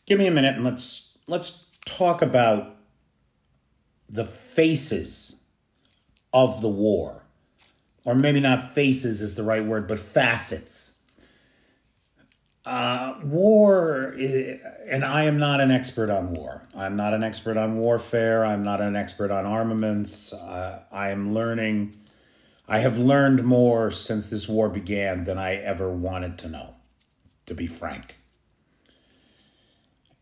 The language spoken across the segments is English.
Give me a minute and let's talk about the faces of the war. Or maybe not faces is the right word, but facets. War, and I am not an expert on war. I'm not an expert on warfare. I'm not an expert on armaments. I have learned more since this war began than I ever wanted to know, to be frank.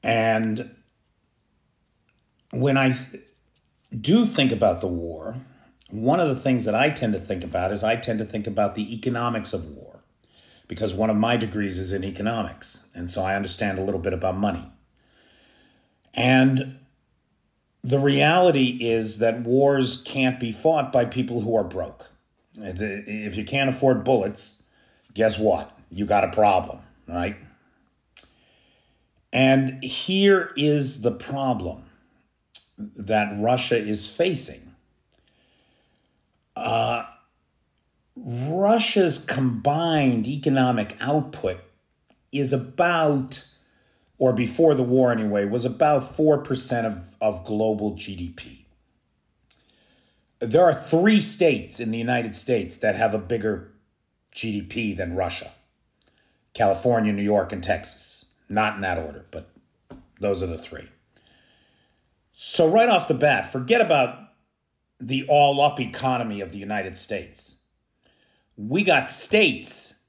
And when I do think about the war, one of the things that I tend to think about is I tend to think about the economics of war, because one of my degrees is in economics, and so I understand a little bit about money. And the reality is that wars can't be fought by people who are broke. If you can't afford bullets, guess what? You got a problem, right? And here is the problem that Russia is facing. Russia's combined economic output is about, or before the war anyway, was about 4% of global GDP. There are 3 states in the United States that have a bigger GDP than Russia. California, New York, and Texas. Not in that order, but those are the 3. So right off the bat, forget about the all-up economy of the United States. We got states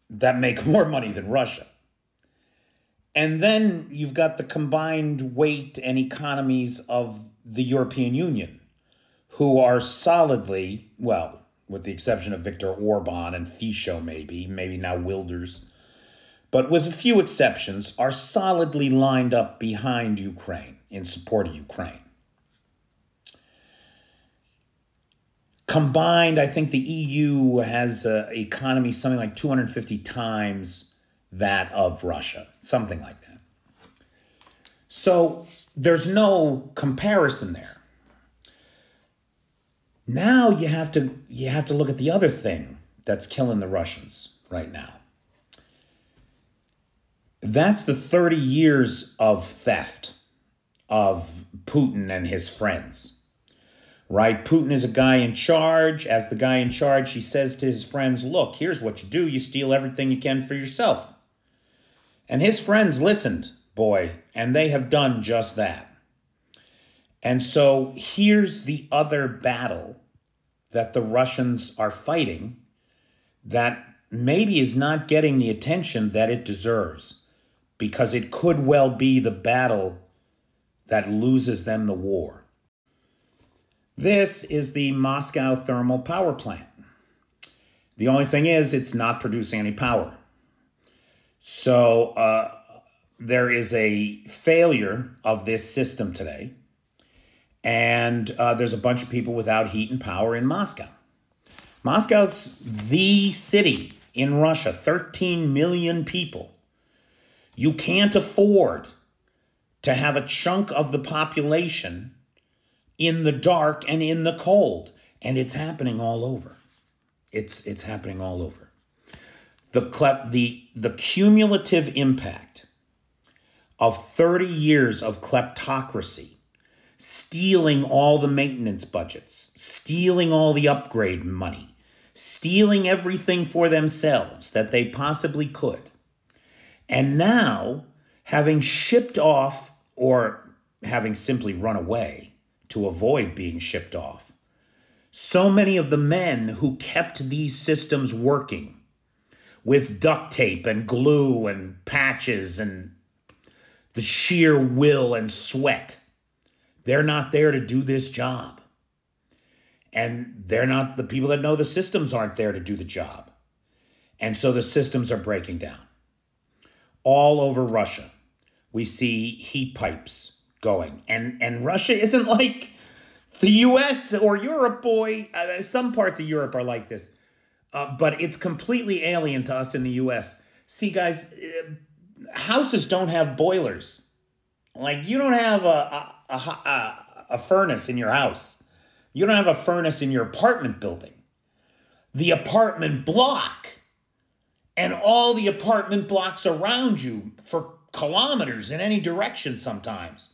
that make more money than Russia. And then you've got the combined weight and economies of the European Union, who are solidly, well, with the exception of Viktor Orban and Fico maybe now Wilders, but with a few exceptions, are solidly lined up behind Ukraine, in support of Ukraine. Combined, I think the EU has an economy something like 250 times that of Russia, something like that. So there's no comparison there. Now you have to look at the other thing that's killing the Russians right now. That's the 30 years of theft of Putin and his friends. Right? Putin is a guy in charge. As the guy in charge, he says to his friends, look, here's what you do. You steal everything you can for yourself. And his friends listened, boy, and they have done just that. And so here's the other battle that the Russians are fighting that maybe is not getting the attention that it deserves, because it could well be the battle that loses them the war. This is the Moscow thermal power plant. The only thing is it's not producing any power. So there is a failure of this system today. And there's a bunch of people without heat and power in Moscow. Moscow's the city in Russia, 13 million people. You can't afford to have a chunk of the population in the dark and in the cold. And it's happening all over. It's happening all over. The cumulative impact of 30 years of kleptocracy, stealing all the maintenance budgets, stealing all the upgrade money, stealing everything for themselves that they possibly could. And now, having shipped off or having simply run away to avoid being shipped off, so many of the men who kept these systems working with duct tape and glue and patches and the sheer will and sweat, they're not there to do this job. And they're not, the people that know the systems aren't there to do the job. And so the systems are breaking down. All over Russia, we see heat pipes going. And Russia isn't like the US or Europe, boy. Some parts of Europe are like this. But it's completely alien to us in the US. See, guys, houses don't have boilers. Like, you don't have a furnace in your house. You don't have a furnace in your apartment building. The apartment block and all the apartment blocks around you for kilometers in any direction sometimes,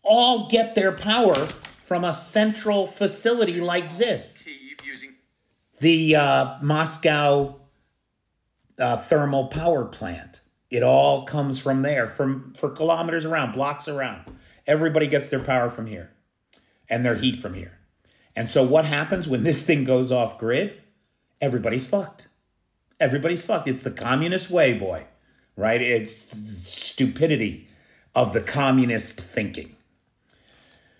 all get their power from a central facility like this. The Moscow thermal power plant. It all comes from there, for kilometers around, blocks around. Everybody gets their power from here and their heat from here. And so what happens when this thing goes off grid? Everybody's fucked. Everybody's fucked. It's the communist way, boy, right? It's stupidity of the communist thinking.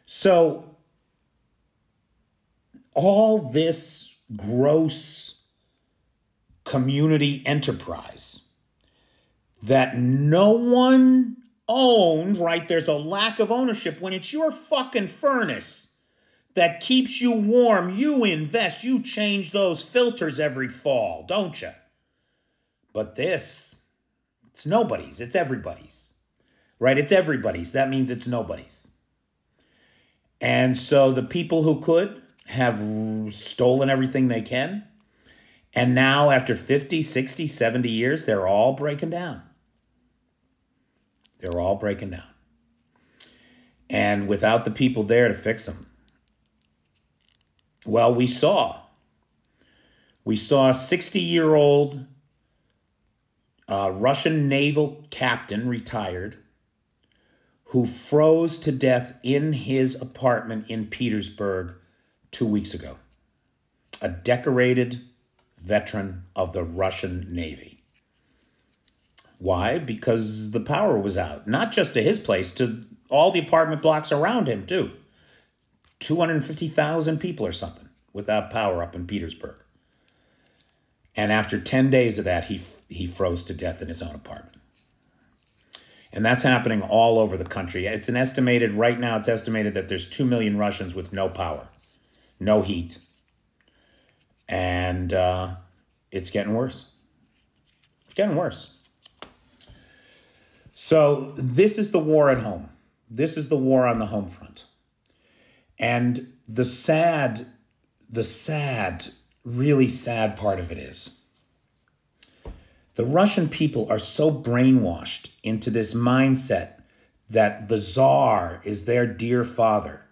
So all this gross community enterprise that no one owned, right? There's a lack of ownership. When it's your fucking furnace that keeps you warm, you invest, you change those filters every fall, don't you? But this, it's nobody's, it's everybody's, right? It's everybody's. That means it's nobody's. And so the people who could have stolen everything they can. And now after 50, 60, 70 years, they're all breaking down. They're all breaking down. And without the people there to fix them. Well, we saw a 60-year-old Russian naval captain, retired, who froze to death in his apartment in Petersburg 2 weeks ago. A decorated veteran of the Russian Navy. Why? Because the power was out. Not just to his place, to all the apartment blocks around him, too. 250,000 people or something without power up in Petersburg. And after 10 days of that, he froze to death in his own apartment. And that's happening all over the country. It's right now it's estimated that there's 2 million Russians with no power, no heat. And it's getting worse. It's getting worse. So this is the war at home. This is the war on the home front. And the sad, really sad part of it is the Russian people are so brainwashed into this mindset that the Tsar is their dear father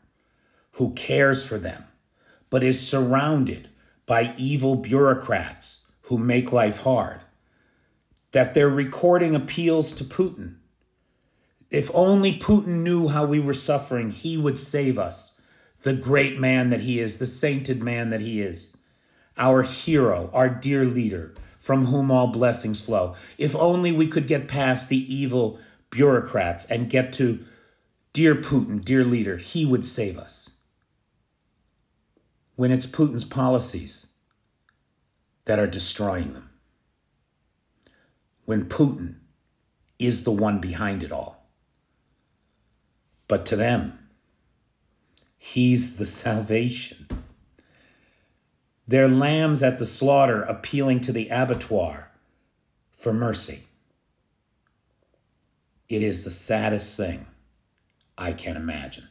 who cares for them, but is surrounded by evil bureaucrats who make life hard, that they're recording appeals to Putin. If only Putin knew how we were suffering, he would save us. The great man that he is, the sainted man that he is, our hero, our dear leader, from whom all blessings flow. If only we could get past the evil bureaucrats and get to dear Putin, dear leader, he would save us. When it's Putin's policies that are destroying them. When Putin is the one behind it all. But to them, he's the salvation. They're lambs at the slaughter appealing to the abattoir for mercy. It is the saddest thing I can imagine.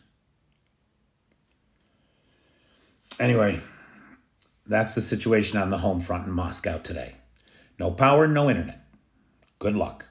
Anyway, that's the situation on the home front in Moscow today. No power, no internet. Good luck.